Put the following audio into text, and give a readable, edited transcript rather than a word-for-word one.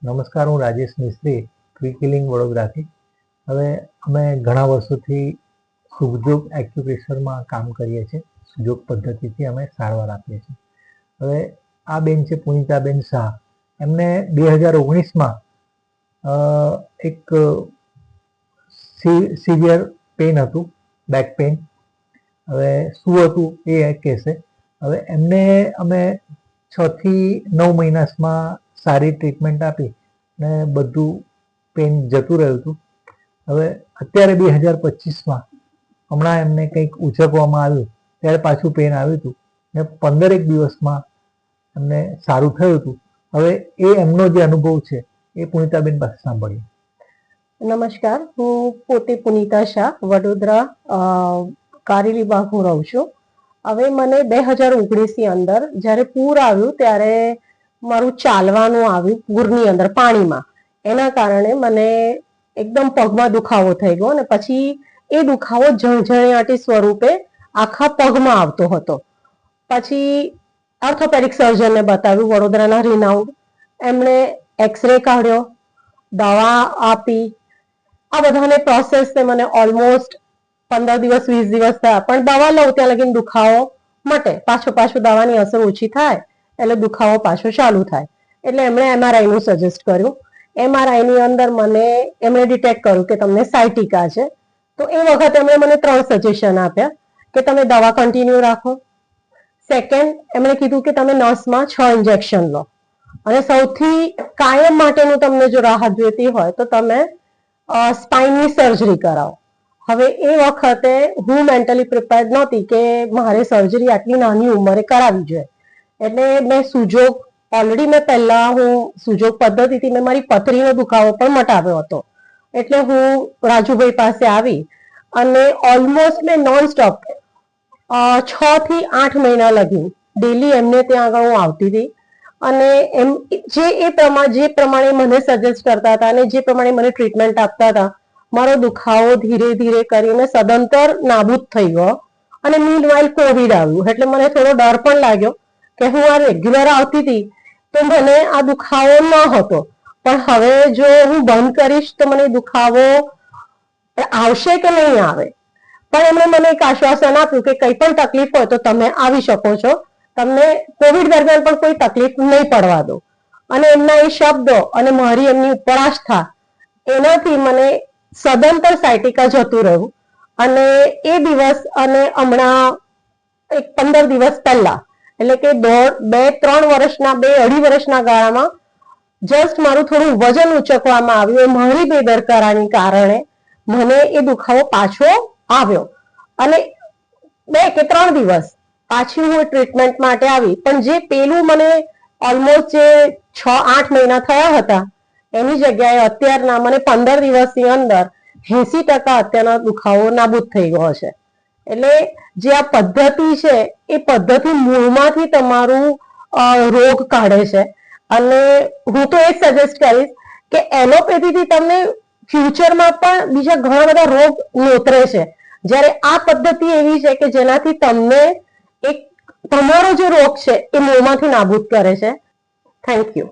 નમસ્કાર, હું રાજેશ મિસ્ત્રી, quick healing વડોદરાથી. હવે અમે ઘણા વર્ષોથી સુખજોગ એક્યુપ્રેશરમાં કામ કરીએ છીએ. સુખજોગ પદ્ધતિથી અમે સારવાર આપીએ છીએ. હવે આ બેન છે પુનિતાબેન શાહ. એમને 2019માં એક સિવિયર પેન હતું, બેક પેન. હવે શું હતું એ કહેશે. હવે એમને અમે 6 થી 9 મહિનામાં સારી ટ્રીટમેન્ટ આપી ને બધું પેન જતું રહ્યું હતું. હવે અત્યારે 2025માં હમણાં એમને કંઈક ઉચકવામાં આવ્યું ત્યારે પાછું પેન આવ્યું હતું ને 15 દિવસમાં એમને સારું થયું હતું. હવે એ એમનો જે અનુભવ છે એ પુનિતાબેન પાસે સાંભળીએ. નમસ્કાર, હું પોતે પુનિતા શાહ, વડોદરા કારેલી બાગ હું રહું છું. હવે મને 2019ની અંદર જ્યારે પૂર આવ્યું ત્યારે મારું ચાલવાનું આવ્યું પૂરની અંદર પાણીમાં. એના કારણે મને એકદમ પગમાં દુખાવો થઈ ગયો અને પછી એ દુખાવો ઝણઝણિયાટી સ્વરૂપે આખા પગમાં આવતો હતો. પછી ઓર્થોપેડિક સર્જનને બતાવ્યું, વડોદરાના રિનાઉન્ડ. એમણે એક્સરે કાઢ્યો, દવા આપી. આ બધાને પ્રોસેસને મને ઓલમોસ્ટ 15 દિવસ 20 દિવસ થયા, પણ દવા લઉં ત્યાં લગીને દુખાવો મટે. પાછું દવાની અસર ઓછી થાય એટલે દુખાવો પાછો ચાલુ થાય. એટલે એમણે MRI નું સજેસ્ટ કર્યું. MRI ની અંદર મને એમણે ડિટેક્ટ કર્યું કે તમને સાયટિકા છે. તો એ વખતે એમણે મને 3 સજેશન આપ્યા કે તમે દવા કન્ટિન્યુ રાખો. સેકન્ડ, એમણે કીધું કે તમે નસમાં 6 ઇન્જેક્શન લો અને સૌથી કાયમ માટેનું તમને જો રાહત જોઈતી હોય તો તમે સ્પાઇનની સર્જરી કરાવો. હવે એ વખતે હું મેન્ટલી પ્રિપેર્ડ નહોતી કે મારે સર્જરી આટલી નાની ઉંમરે કરાવવી જોઈએ. એટલે મેં સુજોગ ઓલરેડી મેં પહેલા હું સુજોગ પદ્ધતિથી મેં મારી પથરીનો દુખાવો પણ મટાવ્યો હતો. એટલે હું રાજુભાઈ પાસે આવી અને ઓલમોસ્ટ મેં નોન સ્ટોપ 6 થી 8 મહિના લગી ડેલી એમને ત્યાં આગળ હું આવતી હતી. અને એમ જે પ્રમાણે મને સજેસ્ટ કરતા હતા અને જે પ્રમાણે મને ટ્રીટમેન્ટ આપતા હતા, મારો દુખાવો ધીરે ધીરે કરીને સદંતર નાબૂદ થઈ ગયો. અને મીનવાઇલ કોવિડ આવ્યું એટલે મને થોડો ડર પણ લાગ્યો કે હું આ રેગ્યુલર આવતી હતી તો મને આ દુખાવો ન હતો, પણ હવે જો હું બંધ કરીશ તો મને દુખાવો આવશે કે નહીં આવે. પણ એમણે મને એક આશ્વાસન આપ્યું કે કંઈ પણ તકલીફ હોય તો તમે આવી શકો છો, તમને કોવિડ દરમિયાન પણ કોઈ તકલીફ નહીં પડવા દો. અને એમના એ શબ્દો અને મારી એમની ઉપર આસ્થા, એનાથી મને સદંતર સાયટિકા જતું રહ્યું. અને એ દિવસ અને હમણાં 15 દિવસ પહેલા, એટલે કે 2-3 વર્ષના 2-2.5 વર્ષના ગાળામાં જસ્ટ મારું થોડું વજન ઉચકવામાં આવ્યું. એ મારી બેદરકારીને કારણે મને એ દુખાવો પાછો આવ્યો અને 2 કે 3 દિવસ પાછી હું ટ્રીટમેન્ટ માટે આવી. પણ જે પેલું મને ઓલમોસ્ટ જે 6-8 મહિના થયા હતા એની જગ્યાએ અત્યારના મને 15 દિવસની અંદર 80% અત્યારનો દુખાવો નાબૂદ થઈ ગયો છે. એટલે જે આ પદ્ધતિ છે એ પદ્ધતિ મૂળમાંથી તમારું રોગ કાઢે છે. અને હું તો એ સજેસ્ટ કરીશ કે એલોપેથીથી તમને ફ્યુચરમાં પણ બીજા ઘણા બધા રોગ નોતરે છે, જ્યારે આ પદ્ધતિ એવી છે કે જેનાથી તમને એક તમારો જે રોગ છે એ મૂળમાંથી નાબૂદ કરે છે. Thank you.